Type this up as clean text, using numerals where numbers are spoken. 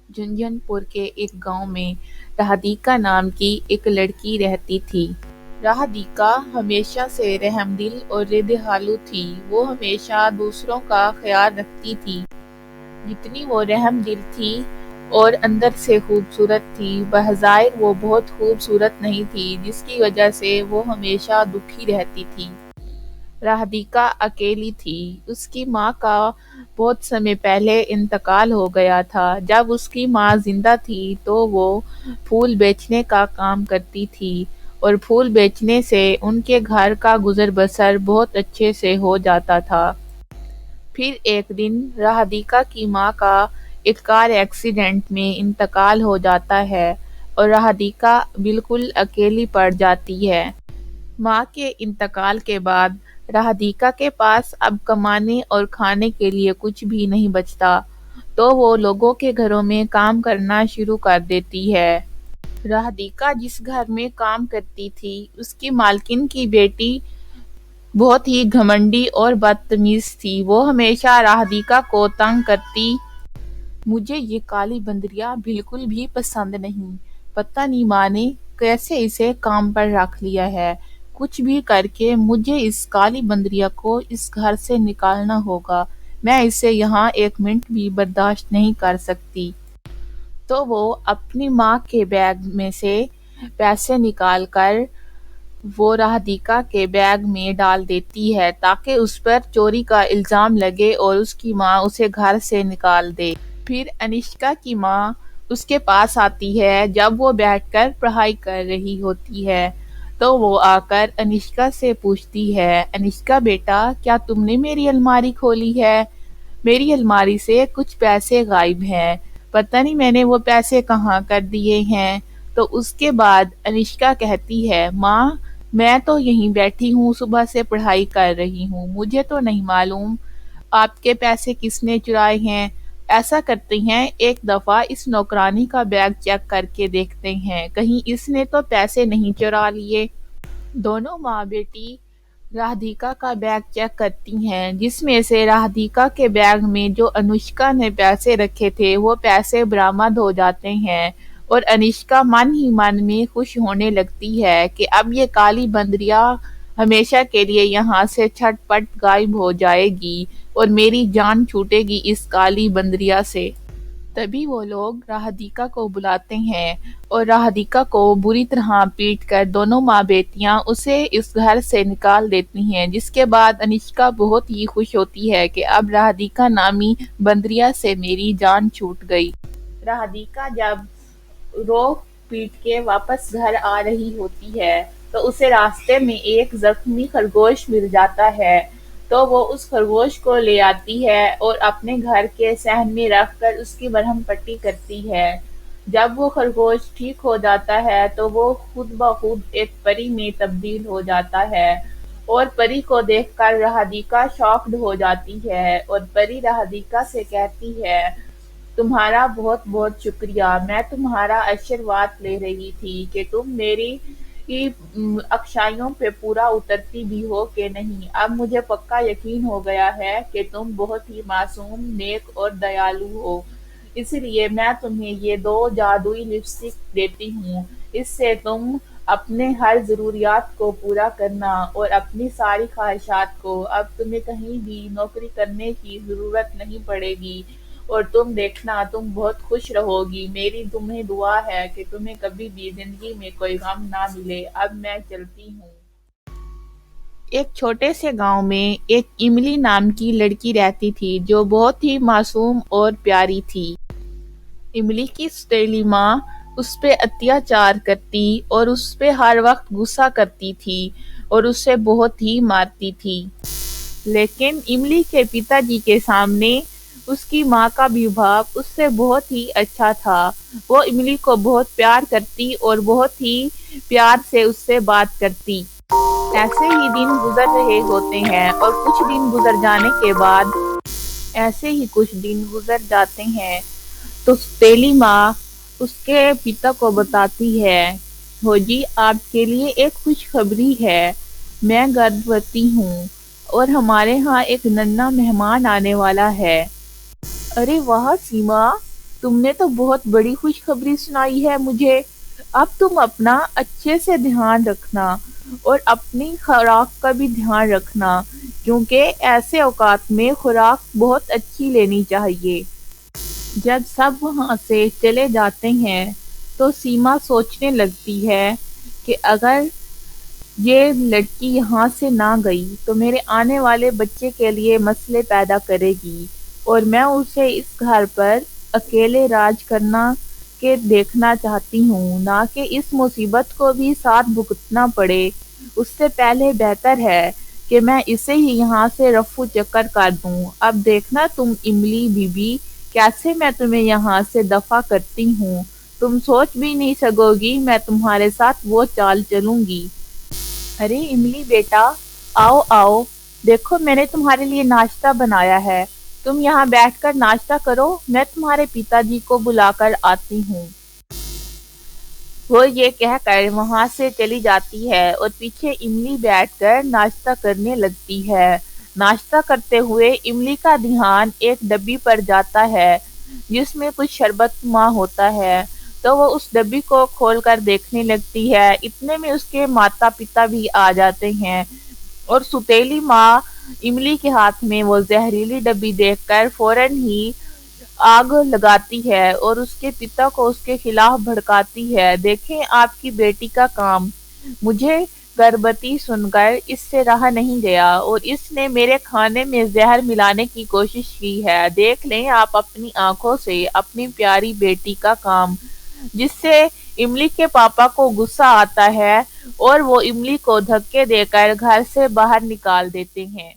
جھنجھن پور کے ایک گاؤں میں راہدیکا نام کی ایک لڑکی رہتی تھی۔ راہدیکا ہمیشہ سے رحم دل اور ردیالو تھی۔ وہ ہمیشہ دوسروں کا خیال رکھتی تھی۔ جتنی وہ رحم دل تھی اور اندر سے خوبصورت تھی، بظاہر وہ بہت خوبصورت نہیں تھی، جس کی وجہ سے وہ ہمیشہ دکھی رہتی تھی۔ راہدیکا اکیلی تھی۔ اس کی ماں کا بہت سمے پہلے انتقال ہو گیا تھا۔ جب اس کی ماں زندہ تھی تو وہ پھول بیچنے کا کام کرتی تھی اور پھول بیچنے سے ان کے گھر کا گزر بسر بہت اچھے سے ہو جاتا تھا۔ پھر ایک دن راہدیکا کی ماں کا ایک کار ایکسیڈنٹ میں انتقال ہو جاتا ہے اور راہدیکا بالکل اکیلی پڑ جاتی ہے۔ ماں کے انتقال کے بعد راہدیکا کے پاس اب کمانے اور کھانے کے لیے کچھ بھی نہیں بچتا، تو وہ لوگوں کے گھروں میں کام کرنا شروع کر دیتی ہے۔ راہدیکا جس گھر میں کام کرتی تھی، اس کی مالکن کی بیٹی بہت ہی گھمنڈی اور بدتمیز تھی۔ وہ ہمیشہ راہدیکا کو تنگ کرتی۔ مجھے یہ کالی بندریا بالکل بھی پسند نہیں۔ پتہ نہیں ماں نے کیسے اسے کام پر رکھ لیا ہے۔ کچھ بھی کر کے مجھے اس کالی بندریا کو اس گھر سے نکالنا ہوگا۔ میں اسے یہاں ایک منٹ بھی برداشت نہیں کر سکتی۔ تو وہ اپنی ماں کے بیگ میں سے پیسے نکال کر وہ راہدیکا کے بیگ میں ڈال دیتی ہے تاکہ اس پر چوری کا الزام لگے اور اس کی ماں اسے گھر سے نکال دے۔ پھر انشکا کی ماں اس کے پاس آتی ہے جب وہ بیٹھ کر پڑھائی کر رہی ہوتی ہے، تو وہ آ کر انشکا سے پوچھتی ہے، انشکا بیٹا، کیا تم نے میری الماری کھولی ہے؟ میری الماری سے کچھ پیسے غائب ہیں، پتہ نہیں میں نے وہ پیسے کہاں کر دیے ہیں۔ تو اس کے بعد انشکا کہتی ہے، ماں میں تو یہیں بیٹھی ہوں، صبح سے پڑھائی کر رہی ہوں، مجھے تو نہیں معلوم آپ کے پیسے کس نے چرائے ہیں۔ ایسا کرتے ہیں ایک دفعہ اس نوکرانی کا بیگ چیک کر کے دیکھتے ہیں، کہیں اس نے تو پیسے نہیں چرا لیے۔ دونوں ماں بیٹی راہدیکا کا بیگ چیک کرتی ہیں، جس میں سے راہدیکا کے بیگ میں جو انشکا نے پیسے رکھے تھے وہ پیسے برآمد ہو جاتے ہیں اور انشکا من ہی من میں خوش ہونے لگتی ہے کہ اب یہ کالی بندریا ہمیشہ کے لیے یہاں سے چھٹ پٹ غائب ہو جائے گی اور میری جان چھوٹے گی اس کالی بندریا سے۔ تبھی وہ لوگ راہدیکا کو بلاتے ہیں اور راہدیکا کو بری طرح پیٹ کر دونوں ماں بیٹیاں اسے اس گھر سے نکال دیتی ہیں، جس کے بعد انشکا بہت ہی خوش ہوتی ہے کہ اب راہدیکا نامی بندریا سے میری جان چھوٹ گئی۔ راہدیکا جب رو پیٹ کے واپس گھر آ رہی ہوتی ہے تو اسے راستے میں ایک زخمی خرگوش مل جاتا ہے، تو وہ اس خرگوش کو لے آتی ہے اور اپنے گھر کے صحن میں رکھ کر اس کی مرہم پٹی کرتی ہے۔ جب وہ خرگوش ٹھیک ہو جاتا ہے تو وہ خود بخود ایک پری میں تبدیل ہو جاتا ہے اور پری کو دیکھ کر راہدیکا شاکڈ ہو جاتی ہے اور پری راہدیکا سے کہتی ہے، تمہارا بہت بہت شکریہ، میں تمہارا آشیرواد لے رہی تھی کہ تم میری اکشایوں پہ پورا اترتی بھی ہو کہ نہیں۔ اب مجھے پکا یقین ہو گیا ہے کہ تم بہت ہی معصوم، نیک اور دیالو ہو، اس لیے میں تمہیں یہ 2 جادوئی لپسٹک دیتی ہوں، اس سے تم اپنے ہر ضروریات کو پورا کرنا اور اپنی ساری خواہشات کو، اب تمہیں کہیں بھی نوکری کرنے کی ضرورت نہیں پڑے گی اور تم دیکھنا تم بہت خوش رہو گی۔ میری تمہیں دعا ہے کہ تمہیں کبھی بھی زندگی میں کوئی غم نہ ملے۔ اب میں چلتی ہوں۔ ایک چھوٹے سے گاؤں میں ایک املی نام کی لڑکی رہتی تھی جو بہت ہی معصوم اور پیاری تھی۔ املی کی سوتیلی ماں اس پہ اتیاچار کرتی اور اس پہ ہر وقت غصہ کرتی تھی اور اسے بہت ہی مارتی تھی۔ لیکن املی کے پتا جی کے سامنے اس کی ماں کا بھیبھاو اس سے بہت ہی اچھا تھا۔ وہ املی کو بہت پیار کرتی اور بہت ہی پیار سے اس سے بات کرتی۔ ایسے ہی دن گزر رہے ہوتے ہیں اور کچھ دن گزر جانے کے بعد ایسے ہی کچھ دن گزر جاتے ہیں تو سوتیلی ماں اس کے پتا کو بتاتی ہے، ہو جی آپ کے لیے ایک خوشخبری ہے، میں گربوتی ہوں اور ہمارے ہاں ایک ننھا مہمان آنے والا ہے۔ ارے واہ سیما، تم نے تو بہت بڑی خوشخبری سنائی ہے مجھے۔ اب تم اپنا اچھے سے دھیان رکھنا اور اپنی خوراک کا بھی دھیان رکھنا، کیونکہ ایسے اوقات میں خوراک بہت اچھی لینی چاہیے۔ جب سب وہاں سے چلے جاتے ہیں تو سیما سوچنے لگتی ہے کہ اگر یہ لڑکی یہاں سے نہ گئی تو میرے آنے والے بچے کے لیے مسئلے پیدا کرے گی، اور میں اسے اس گھر پر اکیلے راج کرنا کے دیکھنا چاہتی ہوں، نہ کہ اس مصیبت کو بھی ساتھ بھگتنا پڑے۔ اس سے پہلے بہتر ہے کہ میں اسے ہی یہاں سے رفو چکر کر دوں۔ اب دیکھنا تم املی بی بی، کیسے میں تمہیں یہاں سے دفع کرتی ہوں۔ تم سوچ بھی نہیں سکو گی میں تمہارے ساتھ وہ چال چلوں گی۔ ارے املی بیٹا، آؤ آؤ، دیکھو میں نے تمہارے لیے ناشتہ بنایا ہے، تم یہاں بیٹھ کر ناشتہ کرو، میں تمہارے پتا جی کو بلا کر آتی ہوں۔ وہ یہ کہہ کر وہاں سے چلی جاتی ہے اور پیچھے املی بیٹھ کر ناشتہ کرنے لگتی ہے۔ ناشتہ کرتے ہوئے املی کا دھیان ایک ڈبی پر جاتا ہے جس میں کچھ شربت ماں ہوتا ہے، تو وہ اس ڈبی کو کھول کر دیکھنے لگتی ہے۔ اتنے میں اس کے ماتا پتا بھی آ جاتے ہیں اور ستیلی ماں املی کے ہاتھ میں وہ زہریلی ڈبی دیکھ کر فوراً ہی آگ لگاتی ہے اور اس کے پتا کو اس کے خلاف بھڑکاتی ہے۔ دیکھیں آپ کی بیٹی کا کام، مجھے گربتی سن کر اس سے رہا نہیں گیا اور اس نے میرے کھانے میں زہر ملانے کی کوشش کی ہے۔ دیکھ لیں آپ اپنی آنکھوں سے اپنی پیاری بیٹی کا کام۔ جس سے املی کے پاپا کو غصہ آتا ہے اور وہ املی کو دھکے دے کر گھر سے باہر نکال دیتے ہیں۔